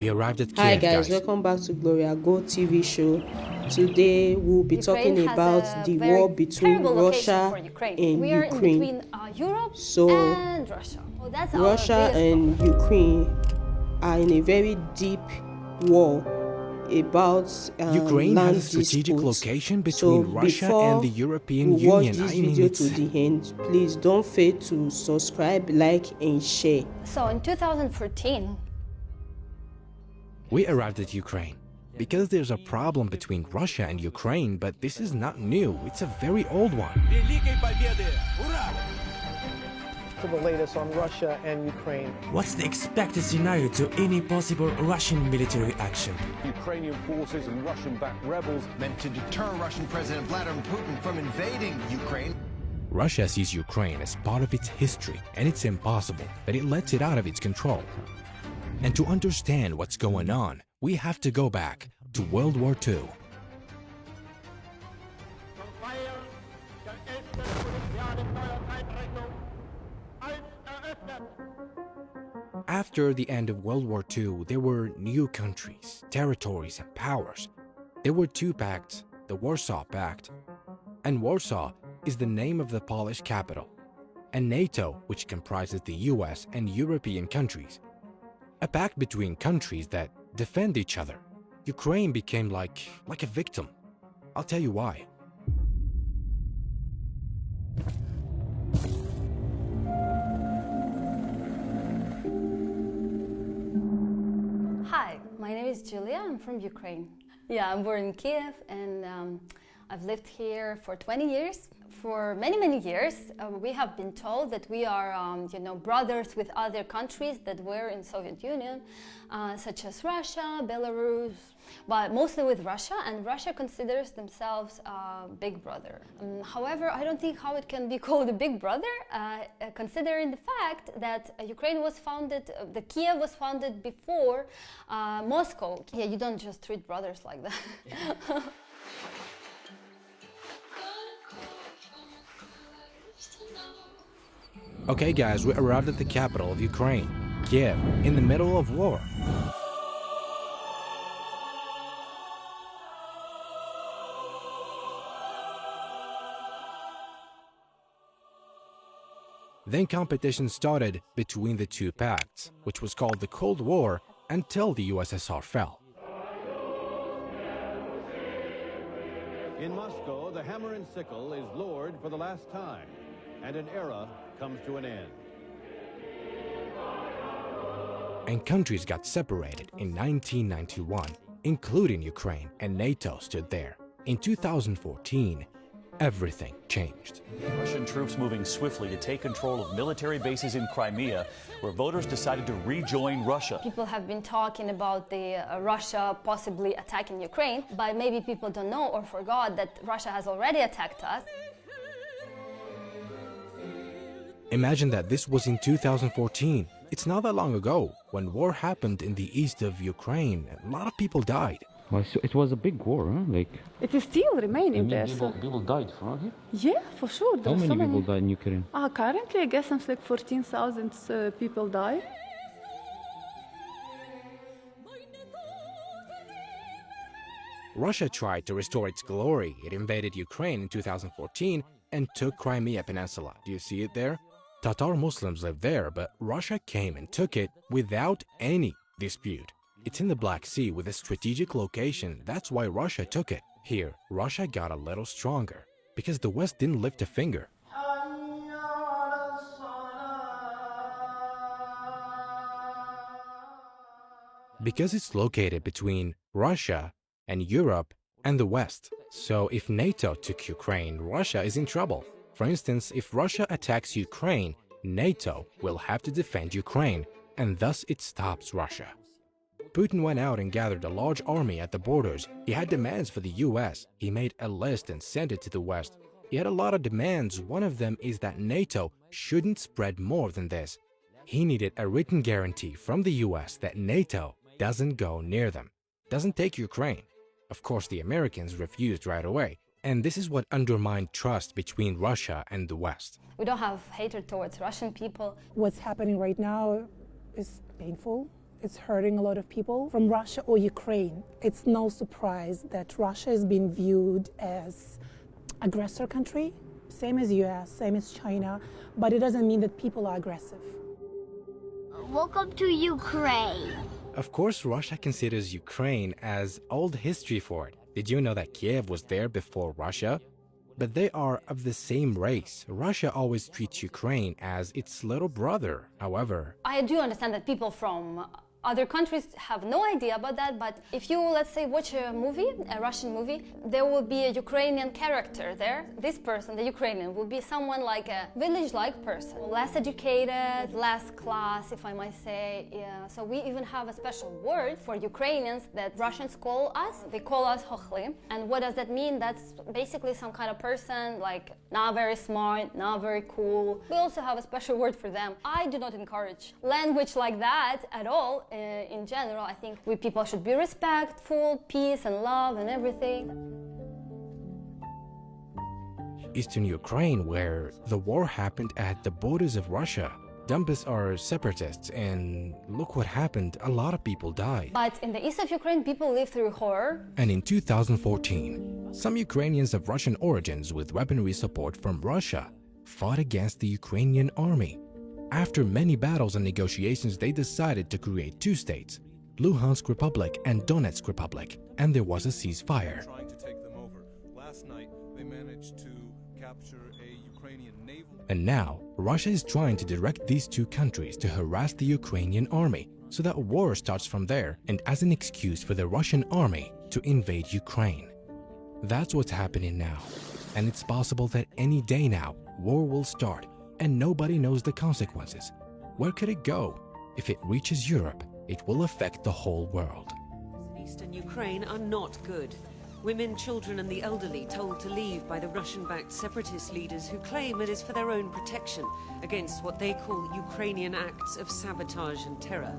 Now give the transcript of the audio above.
We arrived at Hi Kiev, guys, guys. welcome back to Gloria Go TV show. Today we'll be Ukraine talking has about a the very war between terrible location Russia for Ukraine. and We are in Ukraine. between Europe So, and Russia. So that's our Russia biggest and problem. Ukraine are in a very deep war about Ukraine land has a strategic disputes. location between So Russia before and the European we watch Union. this I mean, video it's... to the end, please don't fail to subscribe, like and share. So in 2014, We arrived at Ukraine because there's a problem between Russia and Ukraine, but this is not new. It's a very old one. To the latest on Russia and Ukraine. What's the expected scenario to any possible Russian military action? Ukrainian forces and Russian-backed rebels meant to deter Russian President Vladimir Putin from invading Ukraine. Russia sees Ukraine as part of its history, and it's impossible that it lets it out of its control. And to understand what's going on, we have to go back to World War II. After the end of World War II, there were new countries, territories, and powers. There were two pacts, the Warsaw Pact, and Warsaw is the name of the Polish capital, and NATO, which comprises the US and European countries. A pact between countries that defend each other. Ukraine became like a victim. I'll tell you why. hi, my name is Julia. I'm from Ukraine. Yeah, I'm born in Kiev, and I've lived here for 20 years. For many, many years, we have been told that we are, brothers with other countries that were in Soviet Union, such as Russia, Belarus, but mostly with Russia, and Russia considers themselves big brother. However, I don't think how it can be called a big brother, considering the fact that Ukraine was founded, the Kiev was founded before Moscow. Yeah, you don't just treat brothers like that. Okay guys, we arrived at the capital of Ukraine, Kiev, in the middle of war. Then competition started between the two pacts, which was called the Cold War, until the USSR fell. In Moscow, the hammer and sickle is lowered for the last time, and an era comes to an end. And countries got separated in 1991, including Ukraine, and NATO stood there. In 2014, everything changed. Russian troops moving swiftly to take control of military bases in Crimea, where voters decided to rejoin Russia. People have been talking about the Russia possibly attacking Ukraine, but maybe people don't know or forgot that Russia has already attacked us. Imagine that this was in 2014. It's not that long ago. When war happened in the east of Ukraine, a lot of people died. Well, so it was a big war, huh? Like, it is still remaining there. people died from here? Yeah, for sure. How There are many so people died in Ukraine? Currently, I guess it's like 14,000 people died. Russia tried to restore its glory. It invaded Ukraine in 2014 and took Crimea Peninsula. Do you see it there? Tatar Muslims live there, but Russia came and took it without any dispute. It's in the Black Sea with a strategic location. That's why Russia took it. Here, Russia got a little stronger because the West didn't lift a finger. Because it's located between Russia and Europe and the West. So if NATO took Ukraine, Russia is in trouble. For instance, if Russia attacks Ukraine, NATO will have to defend Ukraine, and thus it stops Russia. Putin went out and gathered a large army at the borders. He had demands for the US. He made a list and sent it to the West. He had a lot of demands. One of them is that NATO shouldn't spread more than this. He needed a written guarantee from the US that NATO doesn't go near them, doesn't take Ukraine. Of course, the Americans refused right away, and this is what undermined trust between Russia and the West. We don't have hatred towards Russian people. What's happening right now is painful It's hurting a lot of people from Russia or Ukraine. It's no surprise that Russia is being viewed as aggressor country, same as US, same as China, but it doesn't mean that people are aggressive. Welcome to Ukraine. Of course, Russia considers Ukraine as old history for it. Did you know that Kiev was there before Russia? But they are of the same race. Russia always treats Ukraine as its little brother. However, I do understand that people from other countries have no idea about that, but if you, let's say, watch a movie, a Russian movie, there will be a Ukrainian character there. This person, the Ukrainian, will be someone like a village-like person, less educated, less class, if I might say. Yeah. So we even have a special word for Ukrainians that Russians call us. They call us hochli. And what does that mean? That's basically some kind of person, like not very smart, not very cool. We also have a special word for them. I do not encourage language like that at all. In general, I think we people should be respectful, peace and love and everything. Eastern Ukraine, where the war happened at the borders of Russia, Donbas are separatists, and look what happened, a lot of people died. But in the east of Ukraine, people live through horror. And in 2014, some Ukrainians of Russian origins with weaponry support from Russia fought against the Ukrainian army. After many battles and negotiations, they decided to create two states, Luhansk Republic and Donetsk Republic, and there was a ceasefire. Trying to take them over. Last night, they managed to capture a Ukrainian naval. And now, Russia is trying to direct these two countries to harass the Ukrainian army, so that war starts from there and as an excuse for the Russian army to invade Ukraine. That's what's happening now. And it's possible that any day now, war will start, and nobody knows the consequences. Where could it go? If it reaches Europe, it will affect the whole world. Eastern Ukraine are not good. Women, children and the elderly told to leave by the Russian-backed separatist leaders who claim it is for their own protection against what they call Ukrainian acts of sabotage and terror.